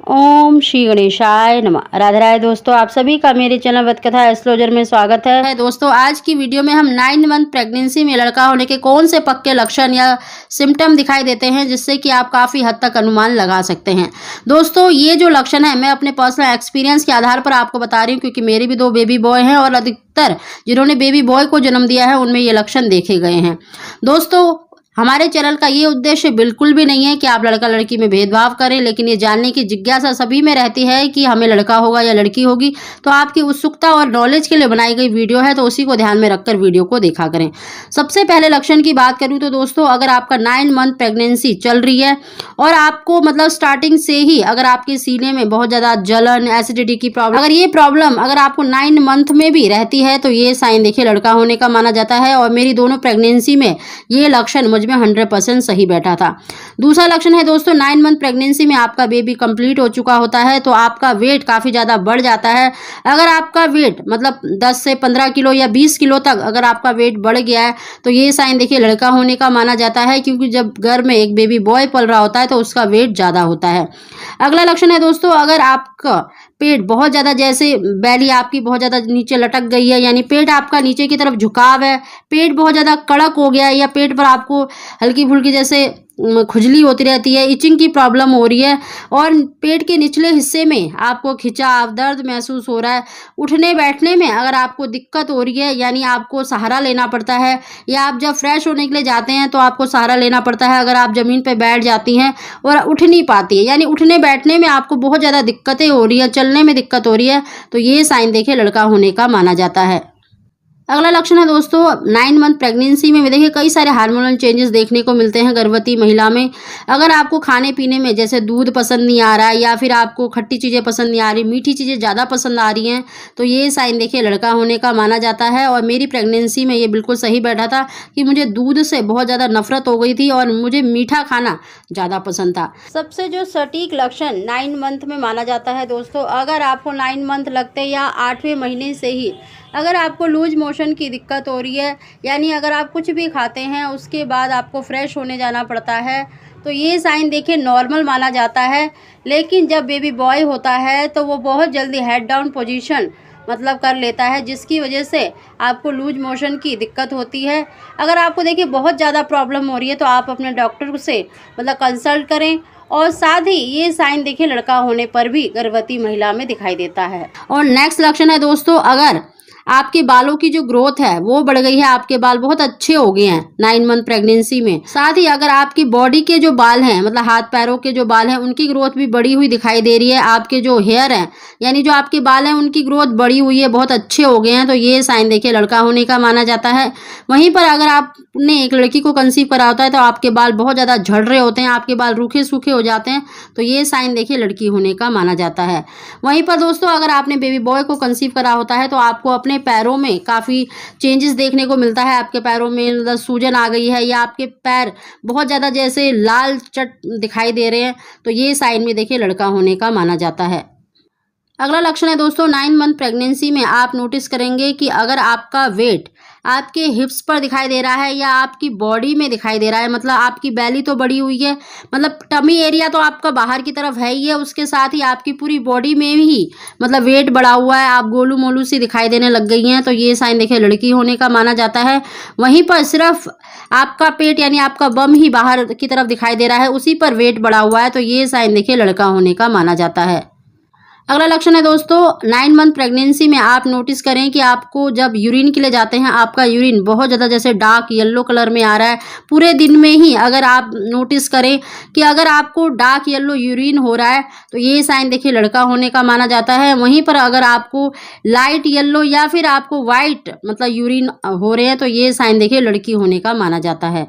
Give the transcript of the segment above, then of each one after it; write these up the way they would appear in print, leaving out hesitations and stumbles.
ओम श्री गणेशाय नमः। राधे राधे दोस्तों, आप सभी का मेरे चैनल वत कथा एस्ट्रोलॉजर में स्वागत है। दोस्तों, आज की वीडियो में हम 9 मंथ प्रेगनेंसी में लड़का होने के कौन से पक्के लक्षण या सिम्टम दिखाई देते हैं जिससे कि आप काफ़ी हद तक अनुमान लगा सकते हैं। दोस्तों, ये जो लक्षण है मैं अपने पर्सनल एक्सपीरियंस के आधार पर आपको बता रही हूँ, क्योंकि मेरे भी 2 बेबी बॉय हैं और अधिकतर जिन्होंने बेबी बॉय को जन्म दिया है उनमें ये लक्षण देखे गए हैं। दोस्तों, हमारे चैनल का ये उद्देश्य बिल्कुल भी नहीं है कि आप लड़का लड़की में भेदभाव करें, लेकिन ये जानने की जिज्ञासा सभी में रहती है कि हमें लड़का होगा या लड़की होगी। तो आपकी उत्सुकता और नॉलेज के लिए बनाई गई वीडियो है, तो उसी को ध्यान में रखकर वीडियो को देखा करें। सबसे पहले लक्षण की बात करूं तो दोस्तों, अगर आपका 9 मंथ प्रेगनेंसी चल रही है और आपको मतलब स्टार्टिंग से ही अगर आपके सीने में बहुत ज़्यादा जलन, एसिडिटी की प्रॉब्लम, अगर ये प्रॉब्लम अगर आपको 9 मंथ में भी रहती है तो ये साइन देखिए लड़का होने का माना जाता है। और मेरी दोनों प्रेगनेंसी में ये लक्षण मुझ में 100% सही बैठा था। दूसरा लक्षण है दोस्तों, 9 मंथ प्रेगनेंसी में आपका बेबी कंप्लीट हो चुका होता है तो आपका वेट काफ़ी ज़्यादा बढ़ जाता है। अगर आपका वेट मतलब 10 से 15 किलो या 20 किलो तक अगर आपका वेट बढ़ गया है तो ये साइन देखिए लड़का होने का माना जाता है, क्योंकि जब घर में एक बेबी बॉय पल रहा होता है तो उसका वेट ज़्यादा होता है। अगला लक्षण है दोस्तों, अगर आपका पेट बहुत ज़्यादा, जैसे बैली आपकी बहुत ज़्यादा नीचे लटक गई है, यानी पेट आपका नीचे की तरफ झुकाव है, पेट बहुत ज़्यादा कड़क हो गया है, या पेट पर आपको हल्की फुल्की जैसे खुजली होती रहती है, इचिंग की प्रॉब्लम हो रही है और पेट के निचले हिस्से में आपको खिंचाव, दर्द महसूस हो रहा है, उठने बैठने में अगर आपको दिक्कत हो रही है, यानी आपको सहारा लेना पड़ता है, या आप जब फ्रेश होने के लिए जाते हैं तो आपको सहारा लेना पड़ता है, अगर आप ज़मीन पर बैठ जाती हैं और उठ नहीं पाती है, यानी उठने बैठने में आपको बहुत ज़्यादा दिक्कतें हो रही है, चलने में दिक्कत हो रही है, तो ये साइन देखिए लड़का होने का माना जाता है। अगला लक्षण है दोस्तों, 9 मंथ प्रेगनेंसी में देखिए कई सारे हार्मोनल चेंजेस देखने को मिलते हैं गर्भवती महिला में। अगर आपको खाने पीने में जैसे दूध पसंद नहीं आ रहा है, या फिर आपको खट्टी चीज़ें पसंद नहीं आ रही, मीठी चीज़ें ज़्यादा पसंद आ रही हैं, तो ये साइन देखिए लड़का होने का माना जाता है। और मेरी प्रेगनेंसी में ये बिल्कुल सही बैठा था कि मुझे दूध से बहुत ज़्यादा नफरत हो गई थी और मुझे मीठा खाना ज़्यादा पसंद था। सबसे जो सटीक लक्षण 9 मंथ में माना जाता है दोस्तों, अगर आपको 9 मंथ लगते या 8वें महीने से ही अगर आपको लूज मोशन की दिक्कत हो रही है, यानी अगर आप कुछ भी खाते हैं उसके बाद आपको फ्रेश होने जाना पड़ता है, तो ये साइन देखिए नॉर्मल माना जाता है। लेकिन जब बेबी बॉय होता है तो वो बहुत जल्दी हेड डाउन पोजीशन मतलब कर लेता है, जिसकी वजह से आपको लूज मोशन की दिक्कत होती है। अगर आपको देखिए बहुत ज़्यादा प्रॉब्लम हो रही है तो आप अपने डॉक्टर से मतलब कंसल्ट करें। और साथ ही ये साइन देखिए लड़का होने पर भी गर्भवती महिला में दिखाई देता है। और नेक्स्ट लक्षण है दोस्तों, अगर आपके बालों की जो ग्रोथ है वो बढ़ गई है, आपके बाल बहुत अच्छे हो गए हैं 9 मंथ प्रेगनेंसी में। साथ ही अगर आपकी बॉडी के जो बाल हैं मतलब हाथ पैरों के जो बाल हैं उनकी ग्रोथ भी बढ़ी हुई दिखाई दे रही है, आपके जो हेयर हैं यानी जो आपके बाल हैं उनकी ग्रोथ बढ़ी हुई है, बहुत अच्छे हो गए हैं, तो ये साइन देखिए लड़का होने का माना जाता है। वहीं पर अगर आपने एक लड़की को कंसीव करा होता है तो आपके बाल बहुत ज़्यादा झड़ रहे होते हैं, आपके बाल रूखे सूखे हो जाते हैं, तो ये साइन देखिए लड़की होने का माना जाता है। वहीं पर दोस्तों, अगर आपने बेबी बॉय को कंसीव करा होता है तो आपको अपने पैरों में काफ़ी चेंजेस देखने को मिलता है, आपके पैरों में मतलब सूजन आ गई है, या आपके पैर बहुत ज़्यादा जैसे लाल चट दिखाई दे रहे हैं, तो ये साइन में देखिए लड़का होने का माना जाता है। अगला लक्षण है दोस्तों, 9 मंथ प्रेगनेंसी में आप नोटिस करेंगे कि अगर आपका वेट आपके हिप्स पर दिखाई दे रहा है या आपकी बॉडी में दिखाई दे रहा है, मतलब आपकी बैली तो बड़ी हुई है, मतलब टमी एरिया तो आपका बाहर की तरफ है ही है, उसके साथ ही आपकी पूरी बॉडी में ही मतलब वेट बढ़ा हुआ है, आप गोलू मोलू सी दिखाई देने लग गई हैं, तो ये साइन देखिए लड़की होने का माना जाता है। वहीं पर सिर्फ आपका पेट यानी आपका बम ही बाहर की तरफ दिखाई दे रहा है, उसी पर वेट बढ़ा हुआ है, तो ये साइन देखिए लड़का होने का माना जाता है। अगला लक्षण है दोस्तों, 9 मंथ प्रेगनेंसी में आप नोटिस करें कि आपको जब यूरिन के लिए जाते हैं आपका यूरिन बहुत ज़्यादा जैसे डार्क येलो कलर में आ रहा है पूरे दिन में ही। अगर आप नोटिस करें कि अगर आपको डार्क येलो यूरिन हो रहा है तो ये साइन देखिए लड़का होने का माना जाता है। वहीं पर अगर आपको लाइट येलो या फिर आपको वाइट मतलब यूरिन हो रहे हैं तो ये साइन देखिए लड़की होने का माना जाता है।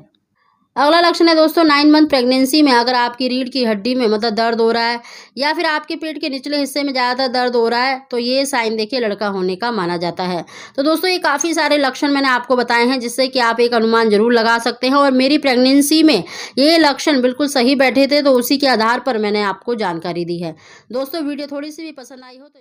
अगला लक्षण है दोस्तों, 9 मंथ प्रेगनेंसी में अगर आपकी रीढ़ की हड्डी में मतलब दर्द हो रहा है या फिर आपके पेट के निचले हिस्से में ज़्यादातर दर्द हो रहा है, तो ये साइन देखिए लड़का होने का माना जाता है। तो दोस्तों, ये काफ़ी सारे लक्षण मैंने आपको बताए हैं जिससे कि आप एक अनुमान जरूर लगा सकते हैं, और मेरी प्रेगनेंसी में ये लक्षण बिल्कुल सही बैठे थे, तो उसी के आधार पर मैंने आपको जानकारी दी है। दोस्तों, वीडियो थोड़ी सी भी पसंद आई हो तो